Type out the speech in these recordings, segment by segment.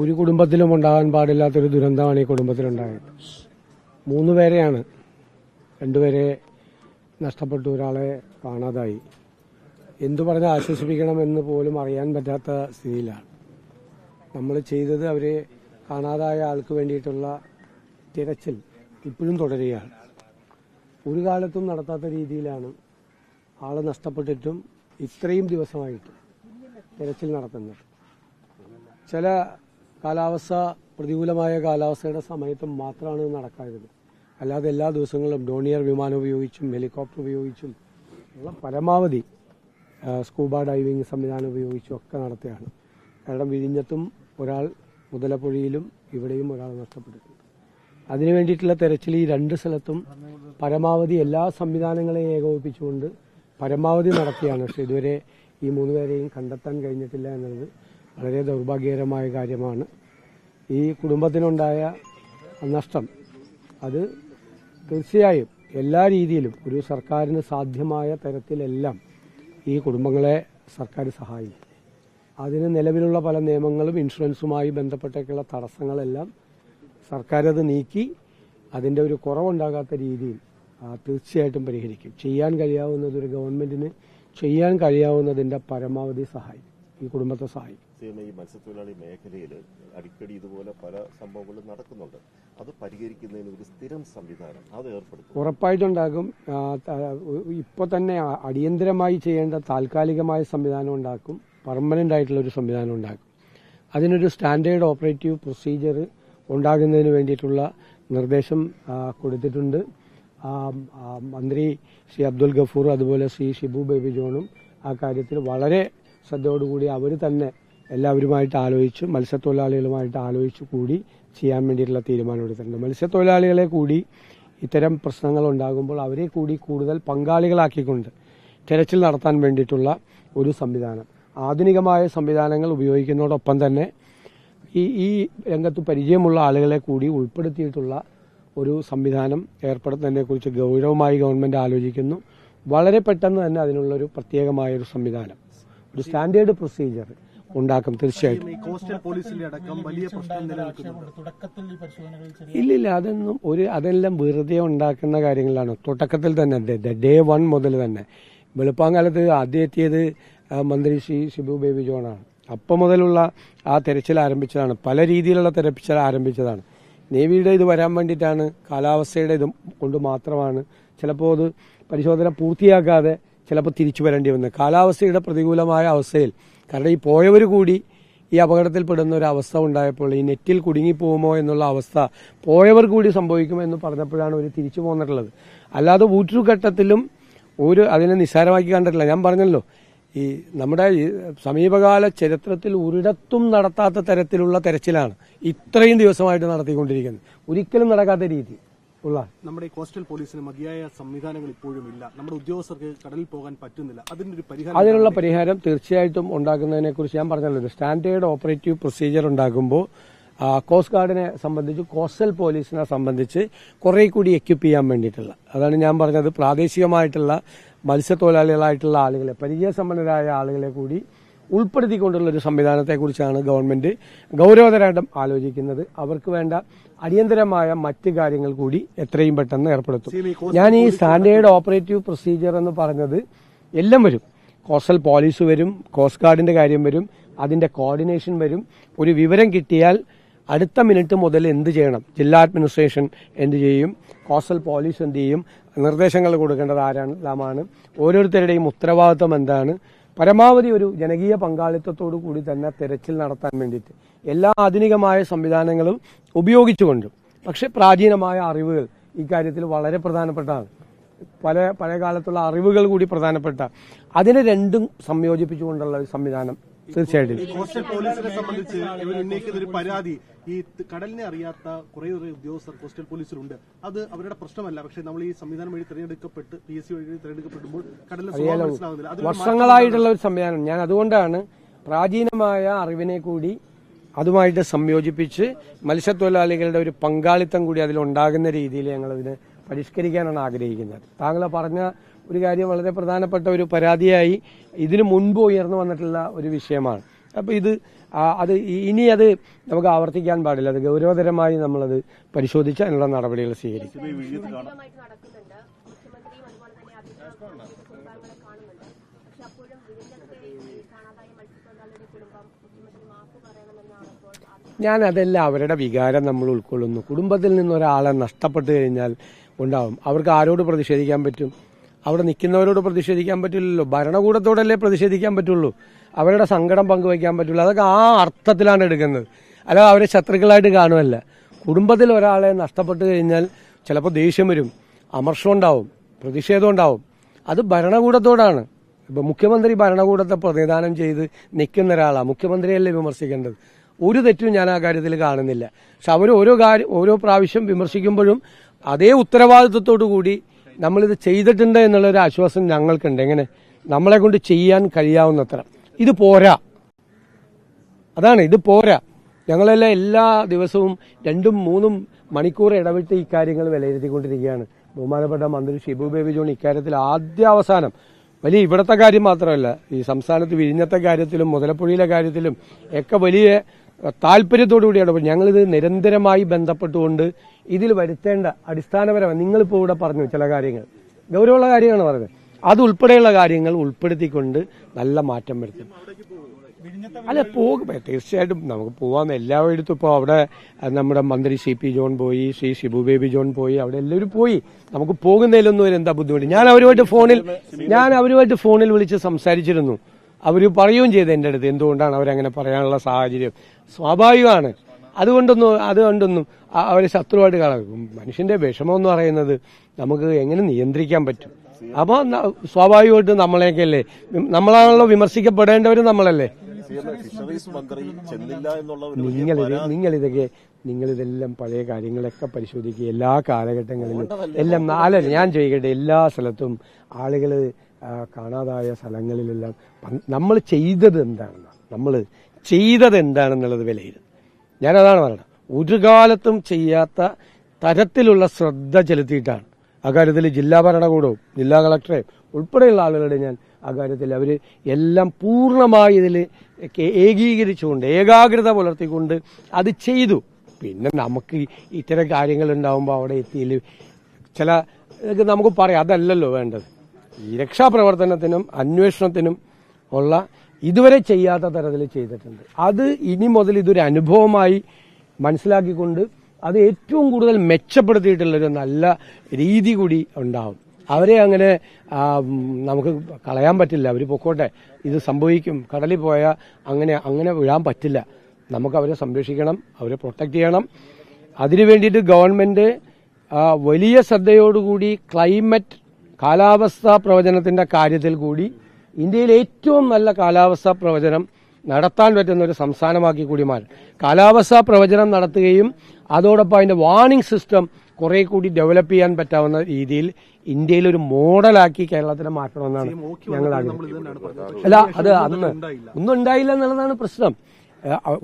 ഒരു കുടുംബത്തിലും ഉണ്ടാകാൻ പാടില്ലാത്തൊരു ദുരന്തമാണ് ഈ കുടുംബത്തിലുണ്ടായത്. 3 പേരെയാണ്, 2 പേരെ നഷ്ടപ്പെട്ടു, ഒരാളെ കാണാതായി. എന്തു പറഞ്ഞ് ആശ്വസിപ്പിക്കണമെന്ന് പോലും അറിയാൻ പറ്റാത്ത സ്ഥിതിയിലാണ് നമ്മൾ ചെയ്തത്. അവരെ കാണാതായ ആൾക്ക് വേണ്ടിയിട്ടുള്ള തിരച്ചിൽ ഇപ്പോഴും തുടരുകയാണ്. ഒരു കാലത്തും നടത്താത്ത രീതിയിലാണ് ആള് നഷ്ടപ്പെട്ടിട്ടും ഇത്രയും ദിവസമായിട്ട് തിരച്ചിൽ നടത്തുന്നത്. ചില പ്രതികൂലമായ കാലാവസ്ഥയുടെ സമയത്തും മാത്രമാണ് ഇത് നടക്കാത്തത്. അല്ലാതെ എല്ലാ ദിവസങ്ങളും ഡോണിയർ വിമാനം ഉപയോഗിച്ചും ഹെലികോപ്റ്റർ ഉപയോഗിച്ചും ഉള്ള പരമാവധി സ്കൂബ ഡൈവിംഗ് സംവിധാനം ഉപയോഗിച്ചും ഒക്കെ നടത്തുകയാണ്. കാരണം വിഴിഞ്ഞത്തും ഒരാൾ, മുതലപ്പുഴയിലും ഇവിടെയും ഒരാൾ നഷ്ടപ്പെട്ടിട്ടുണ്ട്. അതിനു വേണ്ടിയിട്ടുള്ള തെരച്ചിൽ ഈ 2 സ്ഥലത്തും പരമാവധി എല്ലാ സംവിധാനങ്ങളെയും ഏകോപിപ്പിച്ചുകൊണ്ട് പരമാവധി നടത്തിയാണ്. പക്ഷെ ഇതുവരെ ഈ 3 പേരെയും കണ്ടെത്താൻ കഴിഞ്ഞിട്ടില്ല എന്നത് വളരെ ദൗർഭാഗ്യകരമായ കാര്യമാണ്. ഈ കുടുംബത്തിനുണ്ടായ നഷ്ടം അത് തീർച്ചയായും എല്ലാ രീതിയിലും ഒരു സർക്കാരിന് സാധ്യമായ തരത്തിലെല്ലാം ഈ കുടുംബങ്ങളെ സർക്കാർ സഹായിക്കും. അതിന് നിലവിലുള്ള പല നിയമങ്ങളും ഇൻഷുറൻസുമായി ബന്ധപ്പെട്ടൊക്കെയുള്ള തടസ്സങ്ങളെല്ലാം സർക്കാർ അത് നീക്കി അതിൻ്റെ ഒരു കുറവുണ്ടാകാത്ത രീതിയിൽ തീർച്ചയായിട്ടും പരിഹരിക്കും. ചെയ്യാൻ കഴിയാവുന്നത്, ഒരു ഗവൺമെന്റിന് ചെയ്യാൻ കഴിയാവുന്നതിന്റെ പരമാവധി സഹായിക്കും, ഈ കുടുംബത്തെ സഹായിക്കും. ഈ മത്സ്യത്തൊഴിലാളി മേഖലയിൽ അടിക്കടി ഇതുപോലെ പല സംഭവങ്ങളും നടക്കുന്നുണ്ട്. അത് പരിഹരിക്കുന്നതിന് ഒരു സ്ഥിരം സംവിധാനം അത് ഏർപ്പെടുത്തും, ഉറപ്പായിട്ടുണ്ടാകും. ഇപ്പോൾ തന്നെ അടിയന്തരമായി ചെയ്യേണ്ട താൽക്കാലികമായ സംവിധാനം ഉണ്ടാക്കും, പെർമനന്റ് ആയിട്ടുള്ള ഒരു സംവിധാനം ഉണ്ടാക്കും. അതിനൊരു സ്റ്റാൻഡേർഡ് ഓപ്പറേറ്റീവ് പ്രൊസീജിയർ ഉണ്ടാകുന്നതിന് വേണ്ടിയിട്ടുള്ള നിർദ്ദേശം കൊടുത്തിട്ടുണ്ട്. മന്ത്രി ശ്രീ അബ്ദുൽ ഗഫൂർ അതുപോലെ ശ്രീ ഷിബു ബേബി ജോണും ആ കാര്യത്തിൽ വളരെ ശ്രദ്ധയോടുകൂടി അവർ തന്നെ എല്ലാവരുമായിട്ട് ആലോചിച്ച് മത്സ്യത്തൊഴിലാളികളുമായിട്ട് ആലോചിച്ച് കൂടി ചെയ്യാൻ വേണ്ടിയിട്ടുള്ള തീരുമാനം എടുത്തിട്ടുണ്ട്. മത്സ്യത്തൊഴിലാളികളെ കൂടി ഇത്തരം പ്രശ്നങ്ങൾ ഉണ്ടാകുമ്പോൾ അവരെ കൂടി കൂടുതൽ പങ്കാളികളാക്കിക്കൊണ്ട് തെരച്ചിൽ നടത്താൻ വേണ്ടിയിട്ടുള്ള ഒരു സംവിധാനം, ആധുനികമായ സംവിധാനങ്ങൾ ഉപയോഗിക്കുന്നതോടൊപ്പം തന്നെ ഈ രംഗത്ത് പരിചയമുള്ള ആളുകളെ കൂടി ഉൾപ്പെടുത്തിയിട്ടുള്ള ഒരു സംവിധാനം ഏർപ്പെടുത്തുന്നതിനെക്കുറിച്ച് ഗൗരവമായി ഗവൺമെന്റ് ആലോചിക്കുന്നു. വളരെ പെട്ടെന്ന് തന്നെ അതിനുള്ളൊരു പ്രത്യേകമായ ഒരു സംവിധാനം, ഒരു സ്റ്റാൻഡേർഡ് പ്രൊസീജിയർ ഉണ്ടാക്കും തീർച്ചയായിട്ടും. ഇല്ലില്ല, അതെല്ലാം വെറുതെ ഉണ്ടാക്കുന്ന കാര്യങ്ങളാണ്. തുടക്കത്തിൽ തന്നെ ഡേ 1 മുതൽ തന്നെ വെളുപ്പാങ്കാലത്ത് ആദ്യം എത്തിയത് മന്ത്രി ശ്രീ ഷിബു ബേബി ജോണാണ്. അപ്പം മുതലുള്ള ആ തെരച്ചിൽ ആരംഭിച്ചതാണ്, പല രീതിയിലുള്ള തെരച്ചിൽ ആരംഭിച്ചതാണ്. നേവിയുടെ ഇത് വരാൻ വേണ്ടിയിട്ടാണ്, കാലാവസ്ഥയുടെ ഇത് കൊണ്ട് മാത്രമാണ് ചിലപ്പോൾ അത് പരിശോധന പൂർത്തിയാക്കാതെ ചിലപ്പോൾ തിരിച്ചു വരേണ്ടി വന്നത്. കാലാവസ്ഥയുടെ പ്രതികൂലമായ അവസ്ഥയിൽ, കാരണം ഈ പോയവർ കൂടി ഈ അപകടത്തിൽപ്പെടുന്ന ഒരു അവസ്ഥ ഉണ്ടായപ്പോൾ, ഈ നെറ്റിൽ കുടുങ്ങിപ്പോകുമോ എന്നുള്ള അവസ്ഥ പോയവർ കൂടി സംഭവിക്കുമെന്ന് പറഞ്ഞപ്പോഴാണ് ഒരു തിരിച്ചു പോന്നിട്ടുള്ളത്. അല്ലാതെ ഒരു ഘട്ടത്തിലും അതിനെ നിസ്സാരമാക്കി കണ്ടിട്ടില്ല. ഞാൻ പറഞ്ഞല്ലോ, ഈ നമ്മുടെ സമീപകാല ചരിത്രത്തിൽ ഒരിടത്തും നടത്താത്ത തരത്തിലുള്ള തെരച്ചിലാണ് ഇത്രയും ദിവസമായിട്ട് നടത്തിക്കൊണ്ടിരിക്കുന്നത്. ഒരിക്കലും നടക്കാത്ത രീതി ഉള്ള നമ്മുടെ കോസ്റ്റൽ പോലീസിന് മതിയായ സംവിധാനങ്ങൾ ഇപ്പോഴും ഇല്ല. നമ്മുടെ ഉദ്യോഗസ്ഥർക്ക് കടലിൽ പോകാൻ പറ്റുന്നില്ല. അതിനുള്ള പരിഹാരം തീർച്ചയായിട്ടും ഉണ്ടാക്കുന്നതിനെ കുറിച്ച് ഞാൻ പറഞ്ഞല്ലോ, സ്റ്റാൻഡേർഡ് ഓപ്പറേറ്റീവ് പ്രൊസീജിയർ ഉണ്ടാകുമ്പോൾ കോസ്റ്റ് ഗാർഡിനെ സംബന്ധിച്ച്, കോസ്റ്റൽ പോലീസിനെ സംബന്ധിച്ച് കുറെ കൂടി എക്യുപ്പ് ചെയ്യാൻ വേണ്ടിയിട്ടുള്ള, അതാണ് ഞാൻ പറഞ്ഞത്, പ്രാദേശികമായിട്ടുള്ള മത്സ്യത്തൊഴിലാളികളായിട്ടുള്ള ആളുകളെ, പരിചയസമ്പന്നരായ ആളുകളെ കൂടി ഉൾപ്പെടുത്തിക്കൊണ്ടുള്ള ഒരു സംവിധാനത്തെക്കുറിച്ചാണ് ഗവൺമെന്റ് ഗൗരവതരമായിട്ടും ആലോചിക്കുന്നത്. അവർക്ക് വേണ്ട അടിയന്തരമായ മറ്റ് കാര്യങ്ങൾ കൂടി എത്രയും പെട്ടെന്ന് ഏർപ്പെടുത്തും. ഞാൻ ഈ സ്റ്റാൻഡേർഡ് ഓപ്പറേറ്റീവ് പ്രൊസീജിയർ എന്ന് പറഞ്ഞത് എല്ലാം വരും. കോസ്റ്റൽ പോലീസ് വരും, കോസ്റ്റ് ഗാർഡിന്റെ കാര്യം വരും, അതിന്റെ കോർഡിനേഷൻ വരും. ഒരു വിവരം കിട്ടിയാൽ അടുത്ത മിനിറ്റ് മുതൽ എന്ത് ചെയ്യണം, ജില്ലാ അഡ്മിനിസ്ട്രേഷൻ എന്ത് ചെയ്യും, കോസ്റ്റൽ പോലീസ് എന്ത് ചെയ്യും, നിർദ്ദേശങ്ങൾ കൊടുക്കേണ്ടത് ആരെല്ലാമാണ്, ഓരോരുത്തരുടെയും ഉത്തരവാദിത്വം എന്താണ്, പരമാവധി ഒരു ജനകീയ പങ്കാളിത്തത്തോടു കൂടി തന്നെ തെരച്ചിൽ നടത്താൻ വേണ്ടിയിട്ട് എല്ലാ ആധുനികമായ സംവിധാനങ്ങളും ഉപയോഗിച്ചുകൊണ്ടും, പക്ഷെ പ്രാചീനമായ അറിവുകൾ ഇക്കാര്യത്തിൽ വളരെ പ്രധാനപ്പെട്ടതാണ്. പഴയ കാലത്തുള്ള അറിവുകൾ കൂടി പ്രധാനപ്പെട്ട, അതിനെ രണ്ടും സംയോജിപ്പിച്ചുകൊണ്ടുള്ള ഒരു സംവിധാനം തീർച്ചയായിട്ടും. കോസ്റ്റൽ പോലീസിനെ സംബന്ധിച്ച് ഇവർ ഉന്നയിക്കുന്ന ഒരു പരാതി, ഈ കടലിനെ അറിയാത്ത കുറേ ഉദ്യോഗസ്ഥർ കോസ്റ്റൽ പോലീസിലുണ്ട്. അത് അവരുടെ പ്രശ്നമല്ല, പക്ഷെ നമ്മൾ ഈ സംവിധാനം വഴി തിരഞ്ഞെടുക്കപ്പെട്ട് PSC വഴി തിരഞ്ഞെടുക്കപ്പെടുമ്പോൾ കടലിനെ മനസ്സിലാവുന്നില്ല. വർഷങ്ങളായിട്ടുള്ള ഒരു സംവിധാനം. ഞാൻ അതുകൊണ്ടാണ് പ്രാചീനമായ അറിവിനെ കൂടി അതുമായിട്ട് സംയോജിപ്പിച്ച് മത്സ്യത്തൊഴിലാളികളുടെ ഒരു പങ്കാളിത്തം കൂടി അതിലുണ്ടാകുന്ന രീതിയിൽ ഞങ്ങളതിനെ പരിഷ്കരിക്കാനാണ് ആഗ്രഹിക്കുന്നത്. താങ്കൾ പറഞ്ഞ ഒരു കാര്യം വളരെ പ്രധാനപ്പെട്ട ഒരു പരാതിയായി ഇതിനു മുൻപ് ഉയർന്നു വന്നിട്ടുള്ള ഒരു വിഷയമാണ്. അപ്പോൾ ഇത് അത് ഇനി അത് നമുക്ക് ആവർത്തിക്കാൻ പാടില്ല. അത് ഗൗരവതരമായി നമ്മളത് പരിശോധിച്ച് അതിനുള്ള നടപടികൾ സ്വീകരിക്കും. ഞാൻ അതെല്ലാം അവരുടെ വികാരം നമ്മൾ ഉൾക്കൊള്ളുന്നു. കുടുംബത്തിൽ നിന്നൊരാളെ നഷ്ടപ്പെട്ടു കഴിഞ്ഞാൽ ഉണ്ടാവും. അവർക്ക് ആരോട് പ്രതിഷേധിക്കാൻ പറ്റും? അവിടെ നിൽക്കുന്നവരോട് പ്രതിഷേധിക്കാൻ പറ്റില്ലല്ലോ. ഭരണകൂടത്തോടല്ലേ പ്രതിഷേധിക്കാൻ പറ്റുള്ളൂ. അവരുടെ സങ്കടം പങ്കുവയ്ക്കാൻ പറ്റുള്ളൂ. അതൊക്കെ ആ അർത്ഥത്തിലാണ് എടുക്കുന്നത്. അല്ലാതെ അവരെ ശത്രുക്കളായിട്ട് കാണുമല്ല. കുടുംബത്തിൽ ഒരാളെ നഷ്ടപ്പെട്ടു കഴിഞ്ഞാൽ ചിലപ്പോൾ ദേഷ്യം വരും, അമർഷം ഉണ്ടാവും, പ്രതിഷേധം ഉണ്ടാവും. അത് ഭരണകൂടത്തോടാണ്. ഇപ്പൊ മുഖ്യമന്ത്രി ഭരണകൂടത്തെ പ്രതിനിധാനം ചെയ്ത് നിൽക്കുന്ന ഒരാളാണ്. മുഖ്യമന്ത്രിയല്ലേ വിമർശിക്കേണ്ടത്. ഒരു തെറ്റും ഞാൻ ആ കാര്യത്തിൽ കാണുന്നില്ല. പക്ഷെ അവർ ഓരോ പ്രാവശ്യം വിമർശിക്കുമ്പോഴും അതേ ഉത്തരവാദിത്വത്തോടു കൂടി നമ്മളിത് ചെയ്തിട്ടുണ്ട് എന്നുള്ളൊരു ആശ്വാസം ഞങ്ങൾക്കുണ്ട്. എങ്ങനെ നമ്മളെ കൊണ്ട് ചെയ്യാൻ കഴിയാവുന്നത്ര. ഇത് പോരാ, അതാണ്, ഇത് പോരാ. ഞങ്ങളെല്ലാം എല്ലാ ദിവസവും 2-3 മണിക്കൂർ ഇടവിട്ട് ഇക്കാര്യങ്ങൾ വിലയിരുത്തിക്കൊണ്ടിരിക്കുകയാണ്. ബഹുമാനപ്പെട്ട മന്ത്രി ഷിബു ബേബി ജോൺ ഇക്കാര്യത്തിൽ ആദ്യാവസാനം വലിയ ഇവിടത്തെ കാര്യം മാത്രമല്ല, ഈ സംസ്ഥാനത്ത് വിഴിഞ്ഞത്തെ കാര്യത്തിലും മുതലപ്പുഴയിലെ കാര്യത്തിലും ഒക്കെ വലിയ താല്പര്യത്തോടു കൂടിയാണ്. ഞങ്ങളിത് നിരന്തരമായി ബന്ധപ്പെട്ടുകൊണ്ട് ഇതിൽ വരുത്തേണ്ട അടിസ്ഥാനപരമായി നിങ്ങളിപ്പോൾ ഇവിടെ പറഞ്ഞു ചില കാര്യങ്ങൾ, ഗൗരവമുള്ള കാര്യമാണ് പറഞ്ഞത്, അതുൾപ്പെടെയുള്ള കാര്യങ്ങൾ ഉൾപ്പെടുത്തിക്കൊണ്ട് നല്ല മാറ്റം വരുത്തും. അല്ല, പോകും, തീർച്ചയായിട്ടും നമുക്ക് പോവാൻ എല്ലായിടത്തും. ഇപ്പോൾ അവിടെ നമ്മുടെ മന്ത്രി CP ജോൺ പോയി, ശ്രീ ഷിബു ബേബി ജോൺ പോയി, അവിടെ എല്ലാവരും പോയി. നമുക്ക് പോകുന്നതിലൊന്നും ഒരു എന്താ ബുദ്ധിമുട്ട്. ഞാൻ അവരുമായിട്ട് ഫോണിൽ വിളിച്ച് സംസാരിച്ചിരുന്നു. അവർ പറയുകയും ചെയ്തു എൻ്റെ അടുത്ത് എന്തുകൊണ്ടാണ് അവരങ്ങനെ പറയാനുള്ള സാഹചര്യം. സ്വാഭാവികമാണ്. അതുകൊണ്ടൊന്നും അവരെ ശത്രുവായിട്ട് കാണാം. മനുഷ്യന്റെ വിഷമം എന്ന് പറയുന്നത് നമുക്ക് എങ്ങനെ നിയന്ത്രിക്കാൻ പറ്റും? അപ്പോൾ സ്വാഭാവികമായിട്ടും നമ്മളെയൊക്കെയല്ലേ, നമ്മളാണല്ലോ വിമർശിക്കപ്പെടേണ്ടവരും നമ്മളല്ലേ. നിങ്ങളിതെല്ലാം പഴയ കാര്യങ്ങളൊക്കെ പരിശോധിക്കുക. എല്ലാ കാലഘട്ടങ്ങളിലും എല്ലാം ഞാൻ ചോദിക്കട്ടെ, എല്ലാ സ്ഥലത്തും ആളുകൾ കാണാതായ സ്ഥലങ്ങളിലെല്ലാം നമ്മൾ ചെയ്തത് എന്താണെന്നുള്ളത് വിലയിരുത്തും. ഞാനതാണ് പറയുന്നത്. ഒരു കാലത്തും ചെയ്യാത്ത തരത്തിലുള്ള ശ്രദ്ധ ചെലുത്തിയിട്ടാണ് അക്കാര്യത്തിൽ ജില്ലാ ഭരണകൂടവും ജില്ലാ കളക്ടറേയും ഉൾപ്പെടെയുള്ള ആളുകളുടെ ഞാൻ അക്കാര്യത്തിൽ അവർ എല്ലാം പൂർണ്ണമായി ഇതിൽ ഏകീകരിച്ചുകൊണ്ട് ഏകാഗ്രത പുലർത്തിക്കൊണ്ട് അത് ചെയ്തു. പിന്നെ നമുക്ക് ഇത്തരം കാര്യങ്ങൾ ഉണ്ടാകുമ്പോൾ അവിടെ എത്തിയില്ല ചില ഇതൊക്കെ നമുക്ക് പറയാം. അതല്ലല്ലോ വേണ്ടത്. ഈ രക്ഷാപ്രവർത്തനത്തിനും അന്വേഷണത്തിനും ഉള്ള ഇതുവരെ ചെയ്യാത്ത തരത്തിൽ ചെയ്തിട്ടുണ്ട്. അത് ഇനി മുതൽ ഇതൊരു അനുഭവമായി മനസ്സിലാക്കിക്കൊണ്ട് അത് ഏറ്റവും കൂടുതൽ മെച്ചപ്പെടുത്തിയിട്ടുള്ളൊരു നല്ല രീതി കൂടി ഉണ്ടാവും. അവരെ അങ്ങനെ നമുക്ക് കളയാൻ പറ്റില്ല. അവർ പൊക്കോട്ടെ, ഇത് സംഭവിക്കും, കടലിൽ പോയാൽ അങ്ങനെ വിടാൻ പറ്റില്ല. നമുക്ക് അവരെ സംരക്ഷിക്കണം, അവരെ പ്രൊട്ടക്ട് ചെയ്യണം. അതിനു വേണ്ടിയിട്ട് ഗവൺമെന്റ് വലിയ ശ്രദ്ധയോടുകൂടി കാലാവസ്ഥാ പ്രവചനത്തിന്റെ കാര്യത്തിൽ കൂടി ഇന്ത്യയിലെ ഏറ്റവും നല്ല കാലാവസ്ഥാ പ്രവചനം നടത്താൻ പറ്റുന്ന ഒരു സംസ്ഥാനമാക്കി കൂടി മാറും. കാലാവസ്ഥാ പ്രവചനം നടത്തുകയും അതോടൊപ്പം അതിന്റെ വാർണിംഗ് സിസ്റ്റം കുറെ കൂടി ഡെവലപ്പ് ചെയ്യാൻ പറ്റാവുന്ന രീതിയിൽ ഇന്ത്യയിൽ ഒരു മോഡലാക്കി കേരളത്തിനെ മാറ്റണമെന്നാണ് ഞങ്ങൾ ആഗ്രഹിക്കുന്നത്. അല്ല, അത് അന്ന് ഒന്നും ഉണ്ടായില്ല എന്നുള്ളതാണ് പ്രശ്നം.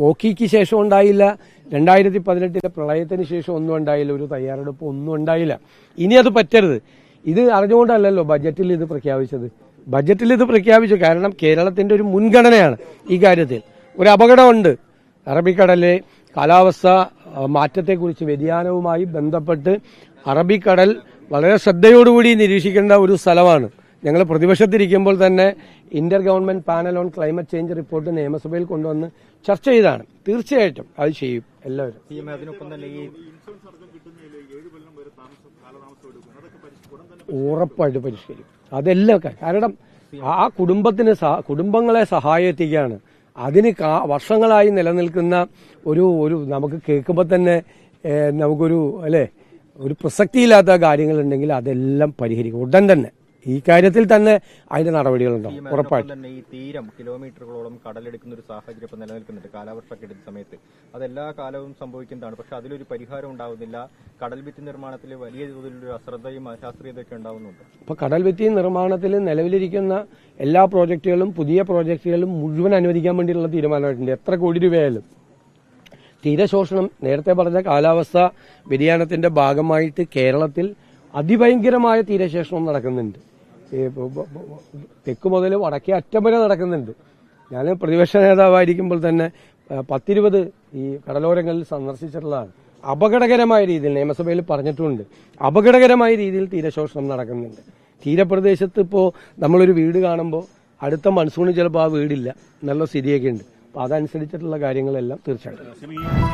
ഓക്കിക്ക് ശേഷം ഉണ്ടായില്ല, 2018 പ്രളയത്തിന് ശേഷം ഒന്നും ഉണ്ടായില്ല, ഒരു തയ്യാറെടുപ്പ് ഒന്നും ഉണ്ടായില്ല. ഇനി അത് പറ്റരുത്. ഇത് അറിഞ്ഞുകൊണ്ടല്ലല്ലോ ബജറ്റിൽ ഇത് പ്രഖ്യാപിച്ചു. കാരണം കേരളത്തിന്റെ ഒരു മുൻഗണനയാണ് ഈ കാര്യത്തിൽ. ഒരു അപകടമുണ്ട്. അറബിക്കടലിലെ കാലാവസ്ഥ മാറ്റത്തെക്കുറിച്ച് വ്യതിയാനവുമായി ബന്ധപ്പെട്ട് അറബിക്കടൽ വളരെ ശ്രദ്ധയോടുകൂടി നിരീക്ഷിക്കേണ്ട ഒരു സ്ഥലമാണ്. ഞങ്ങൾ പ്രതിപക്ഷത്തിരിക്കുമ്പോൾ തന്നെ Inter government panel on climate change report നിയമസഭയിൽ കൊണ്ടുവന്ന് ചർച്ച ചെയ്താണ്. തീർച്ചയായിട്ടും അത് ചെയ്യും എല്ലാവരും. ഉറപ്പായിട്ട് പരിഷ്കരിക്കും. അതെല്ലാം കാരണം ആ കുടുംബങ്ങളെ സഹായിക്കുകയാണ്. അതിന് വർഷങ്ങളായി നിലനിൽക്കുന്ന ഒരു നമുക്ക് കേൾക്കുമ്പോൾ തന്നെ നമുക്കൊരു ഒരു പ്രസക്തിയില്ലാത്ത കാര്യങ്ങളുണ്ടെങ്കിൽ അതെല്ലാം പരിഹരിക്കും ഉടൻ തന്നെ. ഈ കാര്യത്തിൽ തന്നെ അതിന്റെ നടപടികളുണ്ടാവും ഉറപ്പായിട്ടും. ഈ തീരം കിലോമീറ്ററുകളോളം കടലെടുക്കുന്ന ഒരു സാഹചര്യം ഇപ്പം നിലനിൽക്കുന്നുണ്ട് കാലാവർഷക്കെടുത്ത സമയത്ത്. അതെല്ലാ കാലവും സംഭവിക്കുന്നതാണ്. പക്ഷെ അതിലൊരു പരിഹാരം ഉണ്ടാവുന്നില്ല. കടൽ ഭിത്തി നിർമ്മാണത്തിൽ വലിയ തോതിലൊരു അശ്രദ്ധയും അശാസ്ത്രീയതയൊക്കെ ഉണ്ടാവുന്നുണ്ട്. അപ്പൊ കടൽ ഭിത്തി നിർമ്മാണത്തിൽ നിലവിലിരിക്കുന്ന എല്ലാ പ്രോജക്റ്റുകളും പുതിയ പ്രോജക്റ്റുകളും മുഴുവൻ അനുവദിക്കാൻ വേണ്ടിയിട്ടുള്ള തീരുമാനമായിട്ടുണ്ട്. എത്ര കോടി രൂപയായാലും. തീരശോഷണം നേരത്തെ പറഞ്ഞ കാലാവസ്ഥാ വ്യതിയാനത്തിന്റെ ഭാഗമായിട്ട് കേരളത്തിൽ അതിഭയങ്കരമായ തീരശോഷണം നടക്കുന്നുണ്ട്. തെക്ക് മുതൽ വടക്കേ അറ്റം വരെ നടക്കുന്നുണ്ട്. ഞാൻ പ്രതിപക്ഷ നേതാവായിരിക്കുമ്പോൾ തന്നെ 10-20 ഈ കടലോരങ്ങളിൽ സന്ദർശിച്ചിട്ടുള്ളതാണ്. അപകടകരമായ രീതിയിൽ നിയമസഭയിൽ പറഞ്ഞിട്ടുണ്ട്, അപകടകരമായ രീതിയിൽ തീരശോഷണം നടക്കുന്നുണ്ട്. തീരപ്രദേശത്ത് ഇപ്പോൾ നമ്മളൊരു വീട് കാണുമ്പോൾ അടുത്ത മൺസൂണിൽ ചിലപ്പോൾ ആ വീടില്ല എന്നുള്ള സ്ഥിതിയൊക്കെ ഉണ്ട്. അപ്പോൾ അതനുസരിച്ചിട്ടുള്ള കാര്യങ്ങളെല്ലാം തീർച്ചയായിട്ടും